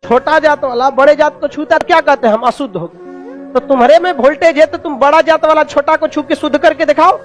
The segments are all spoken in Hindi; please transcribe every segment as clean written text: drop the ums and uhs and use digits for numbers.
छोटा जात वाला बड़े जात को छूता क्या कहते हैं, हम अशुद्ध हो गए। तो तुम्हारे में वोल्टेज है तो तुम बड़ा जात वाला छोटा को छू के शुद्ध करके दिखाओ।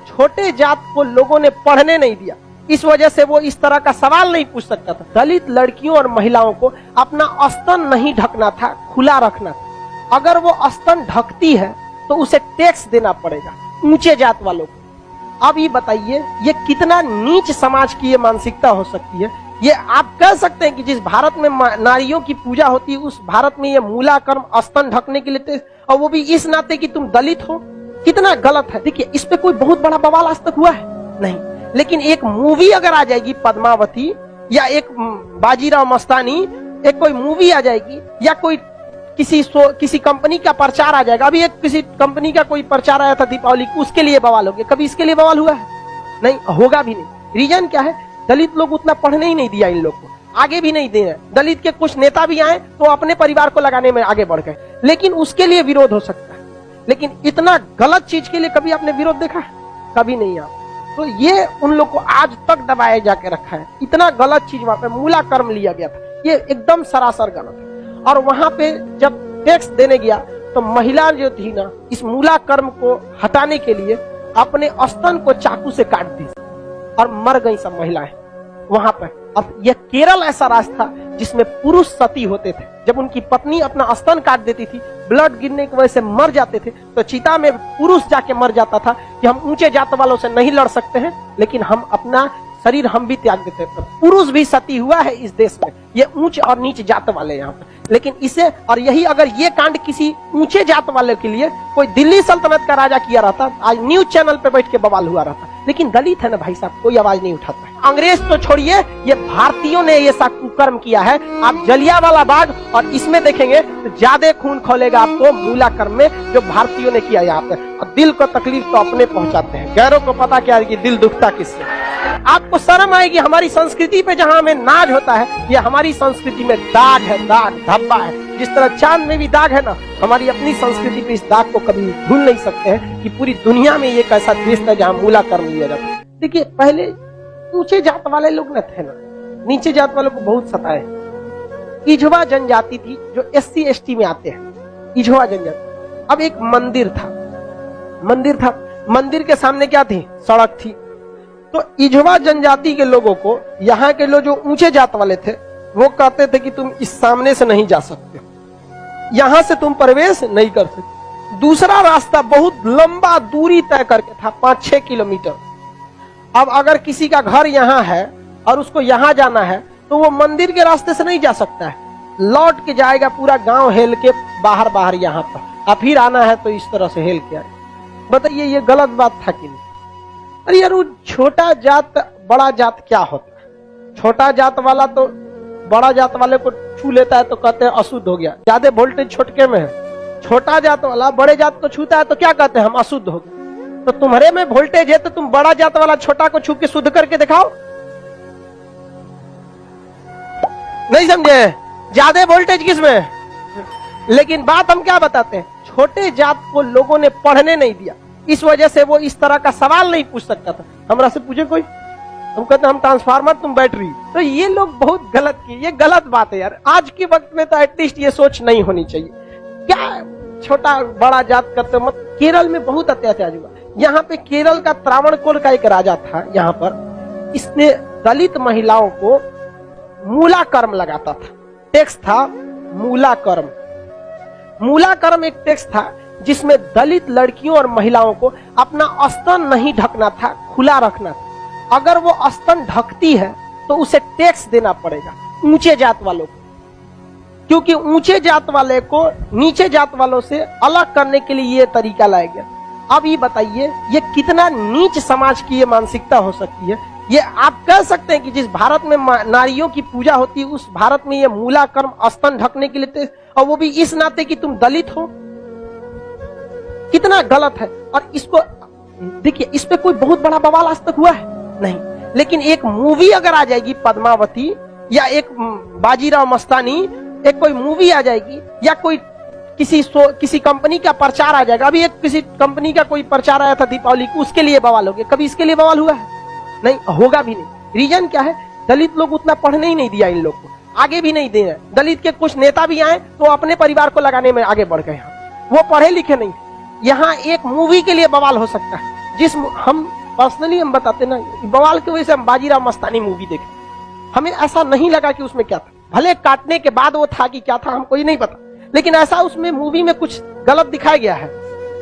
छोटे जात को लोगों ने पढ़ने नहीं दिया, इस वजह से वो इस तरह का सवाल नहीं पूछ सकता था। दलित लड़कियों और महिलाओं को अपना स्तन नहीं ढकना था, खुला रखना था। अगर वो स्तन ढकती है तो उसे टैक्स देना पड़ेगा ऊंचे जात वालों को। अब ये बताइए ये कितना नीच समाज की ये मानसिकता हो सकती है। ये आप कह सकते हैं कि जिस भारत में नारियों की पूजा होती है उस भारत में ये मूला कर्म स्तन ढकने के लिए, और वो भी इस नाते कि तुम दलित हो, कितना गलत है। देखिए इस पे कोई बहुत बड़ा बवाल आज तक हुआ है नहीं, लेकिन एक मूवी अगर आ जाएगी पद्मावती, या एक बाजीराव मस्तानी, एक कोई मूवी आ जाएगी, या कोई किसी कंपनी का प्रचार आ जाएगा। अभी एक किसी कंपनी का कोई प्रचार आया था दीपावली को, उसके लिए बवाल हो गया। कभी इसके लिए बवाल हुआ है नहीं, होगा भी नहीं। रीजन क्या है, दलित लोग उतना पढ़ने ही नहीं दिया इन लोग को, आगे भी नहीं दे रहे। दलित के कुछ नेता भी आए तो अपने परिवार को लगाने में आगे बढ़ गए, लेकिन उसके लिए विरोध हो सकता है। लेकिन इतना गलत चीज के लिए कभी आपने विरोध देखा है? कभी नहीं। आप तो ये उन लोग को आज तक दबाया जाके रखा है। इतना गलत चीज वहां पे मूला कर्म लिया गया था, ये एकदम सरासर गलत है। और वहां पे जब टैक्स देने गया तो महिला जो थी ना, इस मूला कर्म को हटाने के लिए अपने स्तन को चाकू से काट दी और मर गई सब महिलाएं वहां पर। अब यह केरल ऐसा राज्य था जिसमें पुरुष सती होते थे। जब उनकी पत्नी अपना स्तन काट देती थी, ब्लड गिरने की वजह से मर जाते थे, तो चिता में पुरुष जाके मर जाता था कि हम ऊंचे जात वालों से नहीं लड़ सकते हैं, लेकिन हम अपना शरीर हम भी त्याग देते हैं। पुरुष भी सती हुआ है इस देश में, ये ऊंच और नीच जात वाले यहाँ पर। लेकिन इसे, और यही अगर ये कांड किसी ऊंचे जात वाले के लिए कोई दिल्ली सल्तनत का राजा किया रहता, आज न्यूज चैनल पे बैठ के बवाल हुआ रहता। लेकिन दलित है ना भाई साहब, कोई आवाज नहीं उठाता है। अंग्रेज तो छोड़िए, ये भारतीयों ने ये सा कुकर्म किया है। आप जलियांवाला बाग और इसमें देखेंगे तो ज्यादा खून खोलेगा आपको मूला कर्म में, जो भारतीयों ने किया यहाँ पे। और दिल को तकलीफ तो अपने पहुंचाते हैं, गैरों को पता क्या है कि दिल दुखता किससे। आपको शर्म आएगी हमारी संस्कृति पे, जहां हमें नाज होता है। ये हमारी संस्कृति में दाग है, दाग धब्बा है। जिस तरह चांद में भी दाग है ना, हमारी अपनी संस्कृति पे इस दाग को कभी भूल नहीं सकते हैं कि पूरी दुनिया में एक ऐसा देश था जहां मूला कर्म लिया जाता है। देखिए पहले ऊंचे जात वाले लोग न थे ना, नीचे जात वालों को बहुत सताए। इझवा जनजाति थी जो SC ST में आते हैं, इझवा जनजाति। अब एक मंदिर था, मंदिर के सामने क्या थी, सड़क थी। तो इझवा जनजाति के लोगों को, यहाँ के लोग जो ऊंचे जात वाले थे, वो कहते थे कि तुम इस सामने से नहीं जा सकते, यहां से तुम प्रवेश नहीं कर सकते। दूसरा रास्ता बहुत लंबा दूरी तय करके था, 5-6 किलोमीटर। अब अगर किसी का घर यहाँ है और उसको यहाँ जाना है तो वो मंदिर के रास्ते से नहीं जा सकता है, लौट के जाएगा पूरा गांव हेल के बाहर यहाँ पर, और फिर आना है तो इस तरह से हेल के आए। बताइए ये गलत बात था कि नहीं? अरे यार वो छोटा जात बड़ा जात क्या होता है? छोटा जात वाला तो बड़ा जात वाले को छू लेता है तो कहते हैं अशुद्ध हो गया, ज्यादा वोल्टेज छोटके में है। छोटा जात वाला बड़े जात को छूता है तो क्या कहते हैं, हम अशुद्ध हो गए। तो तुम्हारे में वोल्टेज है तो तुम बड़ा जात वाला छोटा को छू के शुद्ध करके दिखाओ। नहीं समझे? ज्यादा वोल्टेज किसमें? लेकिन बात हम क्या बताते हैं, छोटे जात को लोगों ने पढ़ने नहीं दिया, इस वजह से वो इस तरह का सवाल नहीं पूछ सकता था। हमरा से पूछे कोई, हम कहते हम ट्रांसफार्मर तुम बैटरी। तो ये लोग बहुत गलत किए, ये गलत बात है यार। आज के वक्त में तो एटलीस्ट ये सोच नहीं होनी चाहिए। क्या छोटा बड़ा जात करते मत। केरल में बहुत अत्याचार हुआ। यहाँ पे केरल का त्रावणकोर का एक राजा था, यहाँ पर इसने दलित महिलाओं को मूला कर्म लगाता था। टैक्स था मूला कर्म। मूला कर्म एक टैक्स था जिसमें दलित लड़कियों और महिलाओं को अपना स्तन नहीं ढकना था, खुला रखना था। अगर वो स्तन ढकती है तो उसे टैक्स देना पड़ेगा ऊंचे जात वालों को, क्योंकि ऊंचे जात वाले को नीचे जात वालों से अलग करने के लिए ये तरीका लाया गया। अब ये बताइए ये कितना नीच समाज की ये मानसिकता हो सकती है। ये आप कह सकते हैं कि जिस भारत में नारियों की पूजा होती है उस भारत में ये मूला कर्म स्तन ढकने के लिए, और वो भी इस नाते कि तुम दलित हो, कितना गलत है। और इसको देखिए इस पे कोई बहुत बड़ा बवाल आज तक हुआ है नहीं, लेकिन एक मूवी अगर आ जाएगी पद्मावती, या एक बाजीराव मस्तानी, एक कोई मूवी आ जाएगी, या कोई किसी कंपनी का प्रचार आ जाएगा। अभी एक किसी कंपनी का कोई प्रचार आया था दीपावली को, उसके लिए बवाल हो गया। कभी इसके लिए बवाल हुआ है नहीं, होगा भी नहीं। रीजन क्या है, दलित लोग उतना पढ़ने ही नहीं दिया इन लोग को, आगे भी नहीं दे रहे। दलित के कुछ नेता भी आए तो अपने परिवार को लगाने में आगे बढ़ गए। वो पढ़े लिखे नहीं। यहाँ एक मूवी के लिए बवाल हो सकता है, जिस हम पर्सनली हम बताते ना, बवाल की वजह से हम बाजीराव मस्तानी मूवी देखे, हमें ऐसा नहीं लगा कि उसमें क्या था। भले काटने के बाद वो था कि क्या था हमको ही नहीं पता, लेकिन ऐसा उसमें मूवी में कुछ गलत दिखाया गया है।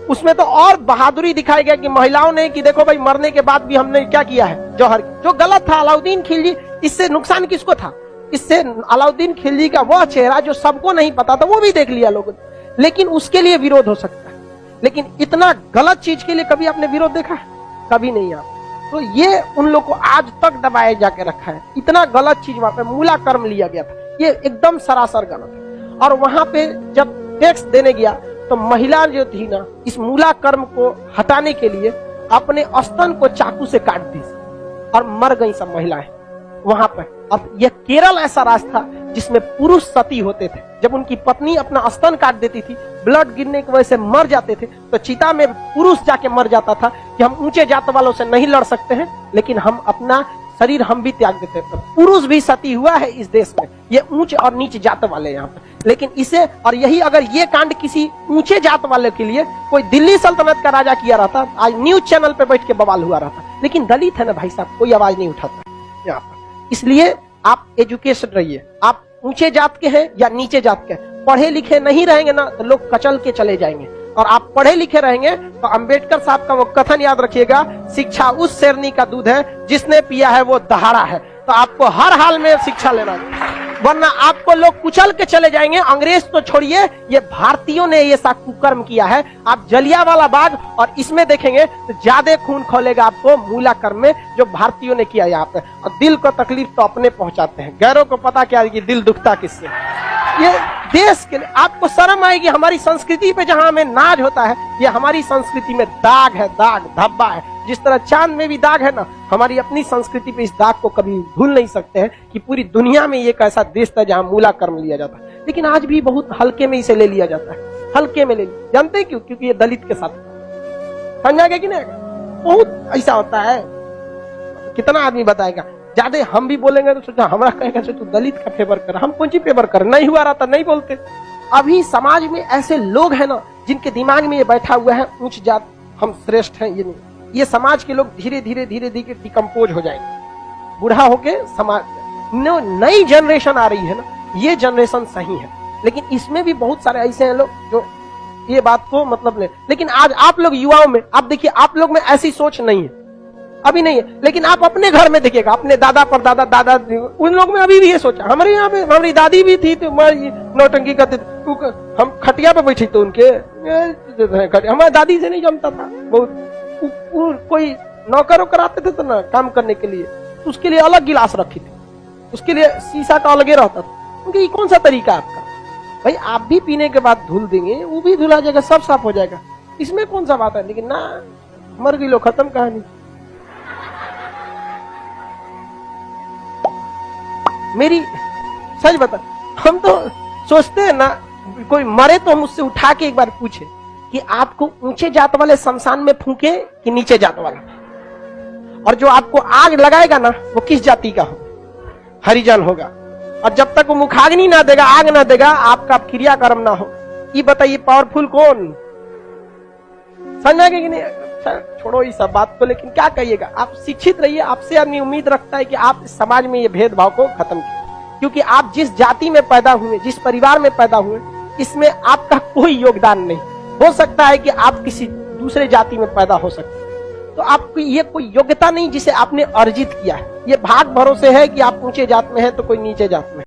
उसमें तो और बहादुरी दिखाई गया कि महिलाओं ने कि देखो भाई मरने के बाद भी हमने क्या किया है, जौहर, जो गलत था। अलाउद्दीन खिलजी, इससे नुकसान किसको था? इससे अलाउद्दीन खिलजी का वह चेहरा जो सबको नहीं पता था वो भी देख लिया लोगों ने, लेकिन उसके लिए विरोध हो सकता है। लेकिन इतना गलत चीज के लिए कभी आपने विरोध देखा है? कभी नहीं। आप तो ये उन लोग को आज तक दबाए जाके रखा है। इतना गलत चीज वहां पे मूला कर्म लिया गया था, ये एकदम सरासर गलत है। और वहां पे जब टैक्स देने गया तो महिला जो थी ना, इस मूला कर्म को हटाने के लिए अपने स्तन को चाकू से काट दी और मर गई सब महिलाएं वहां पर। अब यह केरल ऐसा राज्य था जिसमें पुरुष सती होते थे। जब उनकी पत्नी अपना स्तन काट देती थी, ब्लड गिरने की वजह से मर जाते थे, तो चिता में पुरुष जाके मर जाता था कि हम ऊंचे जात वालों से नहीं लड़ सकते हैं, लेकिन हम अपना शरीर हम भी त्याग देते थे। पुरुष भी सती हुआ है इस देश में, ये ऊंचे और नीचे जात वाले यहाँ पे। लेकिन इसे, और यही अगर ये कांड किसी ऊंचे जात वाले के लिए कोई दिल्ली सल्तनत का राजा किया रहता, आज न्यूज चैनल पे बैठ के बवाल हुआ रहता। लेकिन दलित है ना भाई साहब, कोई आवाज नहीं उठाता यहाँ पर। इसलिए आप एजुकेशन रहिए, आप ऊंचे जात के हैं या नीचे जात के हैं, पढ़े लिखे नहीं रहेंगे ना तो लोग कचल के चले जाएंगे। और आप पढ़े लिखे रहेंगे तो अंबेडकर साहब का वो कथन याद रखिएगा, शिक्षा उस शेरनी का दूध है जिसने पिया है वो दहाड़ा है। तो आपको हर हाल में शिक्षा लेना है, वरना आपको लोग कुचल के चले जाएंगे। अंग्रेज तो छोड़िए, ये भारतीयों ने ये सा कुकर्म किया है। आप जलियांवाला बाग और इसमें देखेंगे तो ज्यादा खून खोलेगा आपको मूला कर्म में, जो भारतीयों ने किया यहाँ पे। और दिल को तकलीफ तो अपने पहुंचाते हैं, गैरों को पता क्या है कि दिल दुखता किससे। ये देश के लिए आपको शर्म आएगी। हमारी संस्कृति पे जहां हमें नाज होता है, ये हमारी संस्कृति में दाग है, दाग धब्बा है। जिस तरह चांद में भी दाग है ना, हमारी अपनी संस्कृति पे इस दाग को कभी भूल नहीं सकते हैं कि पूरी दुनिया में एक ऐसा देश था जहां मूला कर्म लिया जाता है। लेकिन आज भी बहुत हल्के में इसे ले लिया जाता है, हल्के में ले लिया। जानते हैं क्यों? क्योंकि ये दलित के साथ समझा गया कि नहीं? बहुत ऐसा होता है। कितना आदमी बताएगा, ज्यादा हम भी बोलेंगे तो सोचा हमारा कहेगा तू दलित का फेवर कर, हम कौन सी फेवर कर, नहीं हुआ रहा था नहीं बोलते। अभी समाज में ऐसे लोग हैं ना जिनके दिमाग में ये बैठा हुआ है उच्च जात हम श्रेष्ठ हैं। ये नहीं, ये समाज के लोग धीरे धीरे धीरे धीरे डिकम्पोज हो जाएंगे। बूढ़ा होके समाज नई जनरेशन आ रही है ना, ये जनरेशन सही है। लेकिन इसमें भी बहुत सारे ऐसे हैं लोग जो ये बात को मतलब ले। लेकिन आज आप लोग युवाओं में आप देखिए, आप लोग में ऐसी सोच नहीं है, अभी नहीं है। लेकिन आप अपने घर में देखिएगा, अपने दादा पर दादा दादा उन लोग में अभी भी ये सोचा। हमारे यहाँ पे हमारी दादी भी थी तो नौटंकी करते थे, हम खटिया पे बैठी तो उनके हमारी दादी से नहीं जमता था। बहुत कोई नौकर वोकर आते थे तो ना काम करने के लिए, तो उसके लिए अलग गिलास रखी थी, उसके लिए शीशा का अलगे रहता था। क्योंकि ये कौन सा तरीका आपका भाई? आप भी पीने के बाद धुल देंगे, वो भी धुला जाएगा, सब साफ हो जाएगा, इसमें कौन सा बात है? लेकिन ना, मर गई लो, खत्म कहानी। मेरी सच बता, हम तो सोचते हैं ना, कोई मरे तो हम उससे उठा के एक बार पूछे कि आपको ऊंचे जात वाले शमशान में फूके कि नीचे जात वाला, और जो आपको आग लगाएगा ना वो किस जाति का होगा? हरिजन होगा। और जब तक वो मुखाग्नि ना देगा, आग ना देगा, आपका क्रियाकर्म ना हो। ये बताइए पावरफुल कौन? समझा कि नहीं? छोड़ो इस सब बात को, लेकिन क्या कहिएगा, आप शिक्षित रहिए। आपसे आदमी उम्मीद रखता है कि आप समाज में ये भेदभाव को खत्म कीजिए, क्योंकि आप जिस जाति में पैदा हुए, जिस परिवार में पैदा हुए, इसमें आपका कोई योगदान नहीं। हो सकता है कि आप किसी दूसरे जाति में पैदा हो सकते, तो आपकी ये कोई योग्यता नहीं जिसे आपने अर्जित किया है। ये भाग भरोसे है कि आप ऊंचे जात में है तो कोई नीचे जात में।